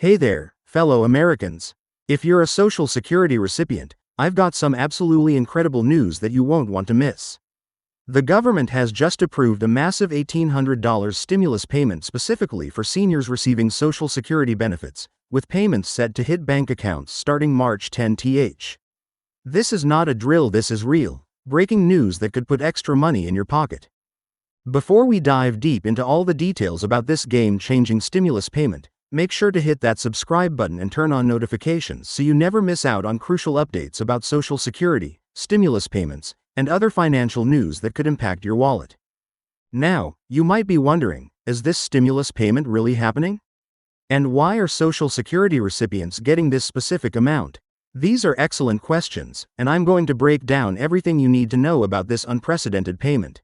Hey there, fellow Americans. If you're a Social Security recipient, I've got some absolutely incredible news that you won't want to miss. The government has just approved a massive $1,800 stimulus payment specifically for seniors receiving Social Security benefits, with payments set to hit bank accounts starting March 10th. This is not a drill, this is real, breaking news that could put extra money in your pocket. Before we dive deep into all the details about this game-changing stimulus payment, make sure to hit that subscribe button and turn on notifications so you never miss out on crucial updates about Social Security, stimulus payments, and other financial news that could impact your wallet. Now, you might be wondering, is this stimulus payment really happening? And why are Social Security recipients getting this specific amount? These are excellent questions, and I'm going to break down everything you need to know about this unprecedented payment.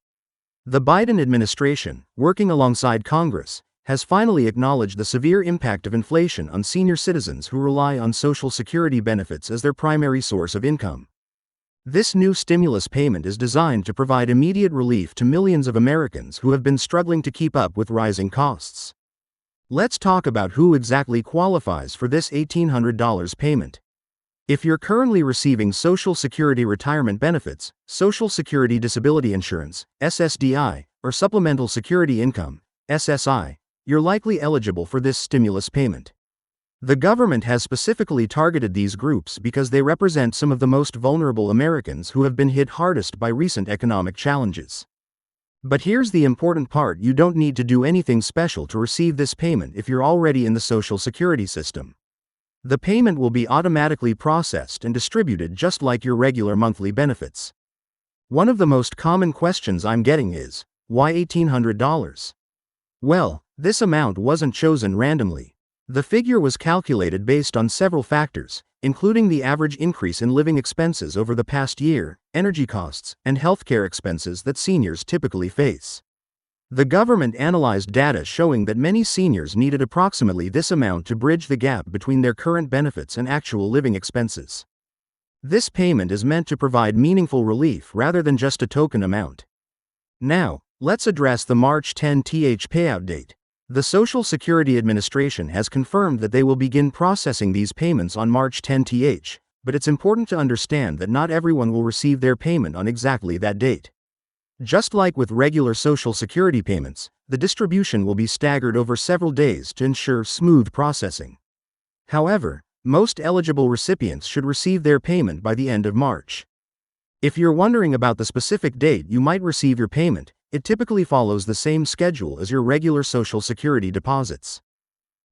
The Biden administration, working alongside Congress, has finally acknowledged the severe impact of inflation on senior citizens who rely on Social Security benefits as their primary source of income. This new stimulus payment is designed to provide immediate relief to millions of Americans who have been struggling to keep up with rising costs. Let's talk about who exactly qualifies for this $1,800 payment. If you're currently receiving Social Security retirement benefits, Social Security Disability Insurance, SSDI, or Supplemental Security Income, SSI, you're likely eligible for this stimulus payment. The government has specifically targeted these groups because they represent some of the most vulnerable Americans who have been hit hardest by recent economic challenges. But here's the important part: you don't need to do anything special to receive this payment if you're already in the Social Security system. The payment will be automatically processed and distributed just like your regular monthly benefits. One of the most common questions I'm getting is, why $1,800? Well, this amount wasn't chosen randomly. The figure was calculated based on several factors, including the average increase in living expenses over the past year, energy costs, and healthcare expenses that seniors typically face. The government analyzed data showing that many seniors needed approximately this amount to bridge the gap between their current benefits and actual living expenses. This payment is meant to provide meaningful relief rather than just a token amount. Now, let's address the March 10th payout date. The Social Security Administration has confirmed that they will begin processing these payments on March 10th, but it's important to understand that not everyone will receive their payment on exactly that date. Just like with regular Social Security payments, the distribution will be staggered over several days to ensure smooth processing. However, most eligible recipients should receive their payment by the end of March. If you're wondering about the specific date you might receive your payment, it typically follows the same schedule as your regular Social Security deposits.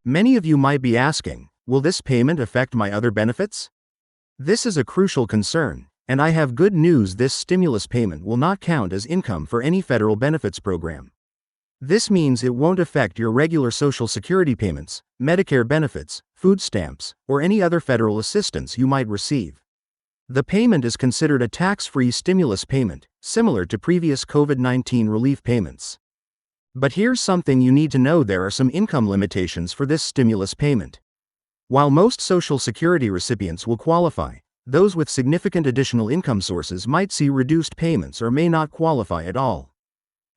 Many of you might be asking, will this payment affect my other benefits? This is a crucial concern, and I have good news: this stimulus payment will not count as income for any federal benefits program. This means it won't affect your regular Social Security payments, Medicare benefits, food stamps, or any other federal assistance you might receive. The payment is considered a tax-free stimulus payment, similar to previous COVID-19 relief payments. But here's something you need to know: there are some income limitations for this stimulus payment. While most Social Security recipients will qualify, those with significant additional income sources might see reduced payments or may not qualify at all.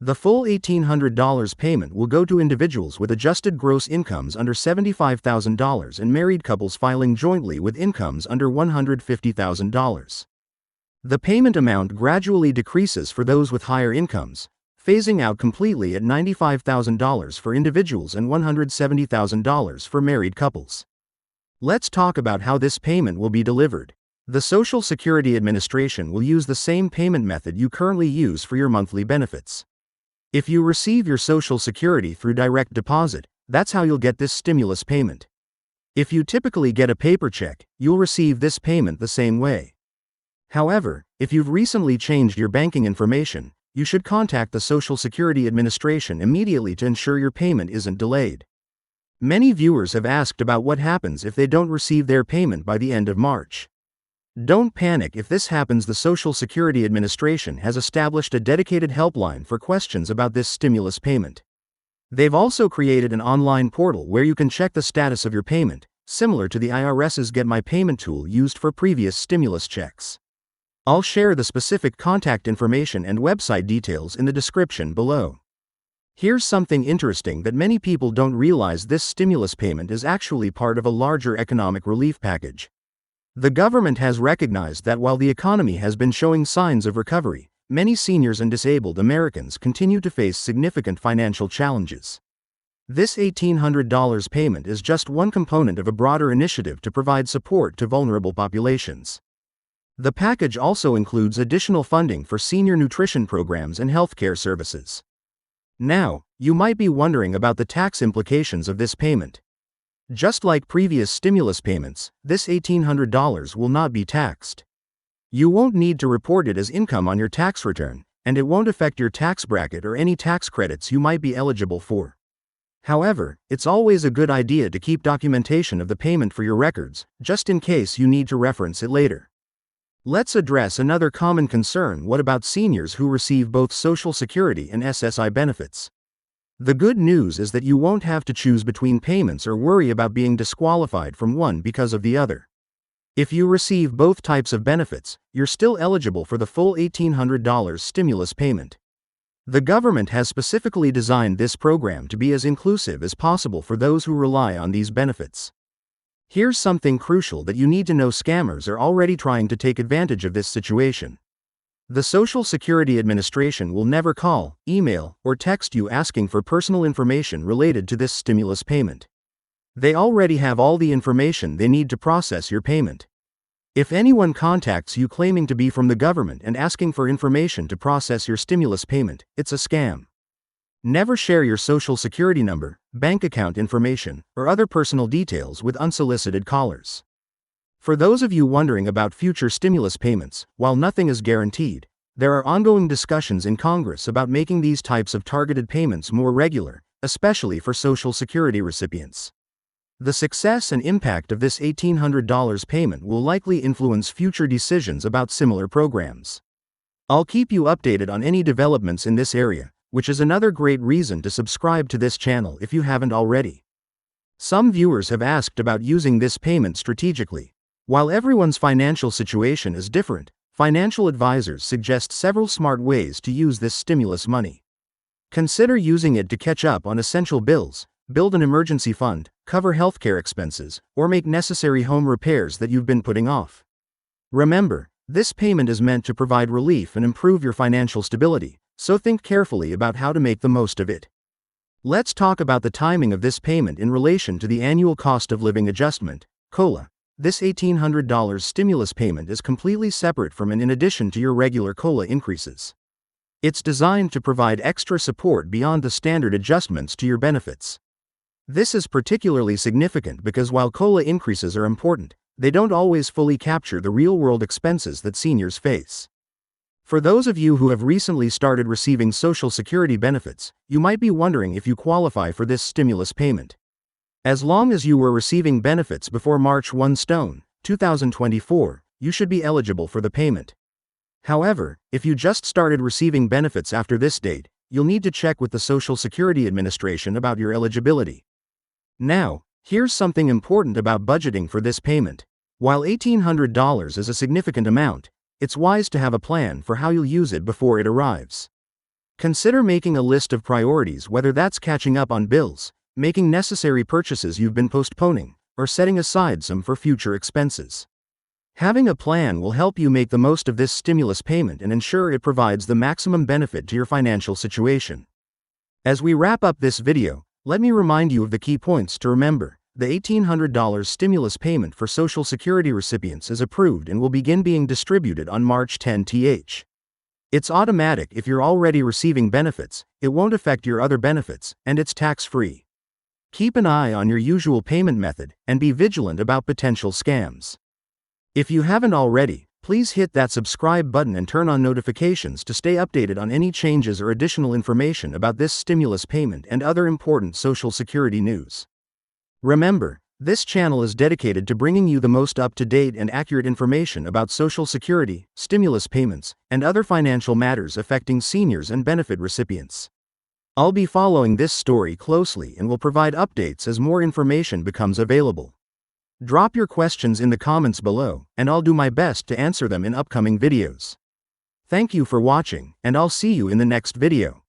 The full $1,800 payment will go to individuals with adjusted gross incomes under $75,000 and married couples filing jointly with incomes under $150,000. The payment amount gradually decreases for those with higher incomes, phasing out completely at $95,000 for individuals and $170,000 for married couples. Let's talk about how this payment will be delivered. The Social Security Administration will use the same payment method you currently use for your monthly benefits. If you receive your Social Security through direct deposit, that's how you'll get this stimulus payment. If you typically get a paper check, you'll receive this payment the same way. However, if you've recently changed your banking information, you should contact the Social Security Administration immediately to ensure your payment isn't delayed. Many viewers have asked about what happens if they don't receive their payment by the end of March. Don't panic if this happens. The Social Security Administration has established a dedicated helpline for questions about this stimulus payment. They've also created an online portal where you can check the status of your payment, similar to the IRS's Get My Payment tool used for previous stimulus checks. I'll share the specific contact information and website details in the description below. Here's something interesting that many people don't realize: this stimulus payment is actually part of a larger economic relief package. The government has recognized that while the economy has been showing signs of recovery, many seniors and disabled Americans continue to face significant financial challenges. This $1,800 payment is just one component of a broader initiative to provide support to vulnerable populations. The package also includes additional funding for senior nutrition programs and healthcare services. Now, you might be wondering about the tax implications of this payment. Just like previous stimulus payments, this $1,800 will not be taxed. You won't need to report it as income on your tax return, and it won't affect your tax bracket or any tax credits you might be eligible for. However, it's always a good idea to keep documentation of the payment for your records, just in case you need to reference it later. Let's address another common concern: what about seniors who receive both Social Security and SSI benefits? The good news is that you won't have to choose between payments or worry about being disqualified from one because of the other. If you receive both types of benefits, you're still eligible for the full $1,800 stimulus payment. The government has specifically designed this program to be as inclusive as possible for those who rely on these benefits. Here's something crucial that you need to know: scammers are already trying to take advantage of this situation. The Social Security Administration will never call, email, or text you asking for personal information related to this stimulus payment. They already have all the information they need to process your payment. If anyone contacts you claiming to be from the government and asking for information to process your stimulus payment, it's a scam. Never share your Social Security number, bank account information, or other personal details with unsolicited callers. For those of you wondering about future stimulus payments, while nothing is guaranteed, there are ongoing discussions in Congress about making these types of targeted payments more regular, especially for Social Security recipients. The success and impact of this $1,800 payment will likely influence future decisions about similar programs. I'll keep you updated on any developments in this area, which is another great reason to subscribe to this channel if you haven't already. Some viewers have asked about using this payment strategically. While everyone's financial situation is different, financial advisors suggest several smart ways to use this stimulus money. Consider using it to catch up on essential bills, build an emergency fund, cover healthcare expenses, or make necessary home repairs that you've been putting off. Remember, this payment is meant to provide relief and improve your financial stability, so think carefully about how to make the most of it. Let's talk about the timing of this payment in relation to the Annual Cost of Living Adjustment, COLA. This $1,800 stimulus payment is completely separate from and in addition to your regular COLA increases. It's designed to provide extra support beyond the standard adjustments to your benefits. This is particularly significant because while COLA increases are important, they don't always fully capture the real-world expenses that seniors face. For those of you who have recently started receiving Social Security benefits, you might be wondering if you qualify for this stimulus payment. As long as you were receiving benefits before March 1, 2024, you should be eligible for the payment. However, if you just started receiving benefits after this date, you'll need to check with the Social Security Administration about your eligibility. Now, here's something important about budgeting for this payment. While $1,800 is a significant amount, it's wise to have a plan for how you'll use it before it arrives. Consider making a list of priorities, whether that's catching up on bills, making necessary purchases you've been postponing, or setting aside some for future expenses. Having a plan will help you make the most of this stimulus payment and ensure it provides the maximum benefit to your financial situation. As we wrap up this video, let me remind you of the key points to remember. The $1,800 stimulus payment for Social Security recipients is approved and will begin being distributed on March 10. It's automatic if you're already receiving benefits, it won't affect your other benefits, and it's tax-free. Keep an eye on your usual payment method, and be vigilant about potential scams. If you haven't already, please hit that subscribe button and turn on notifications to stay updated on any changes or additional information about this stimulus payment and other important Social Security news. Remember, this channel is dedicated to bringing you the most up-to-date and accurate information about Social Security, stimulus payments, and other financial matters affecting seniors and benefit recipients. I'll be following this story closely and will provide updates as more information becomes available. Drop your questions in the comments below, and I'll do my best to answer them in upcoming videos. Thank you for watching, and I'll see you in the next video.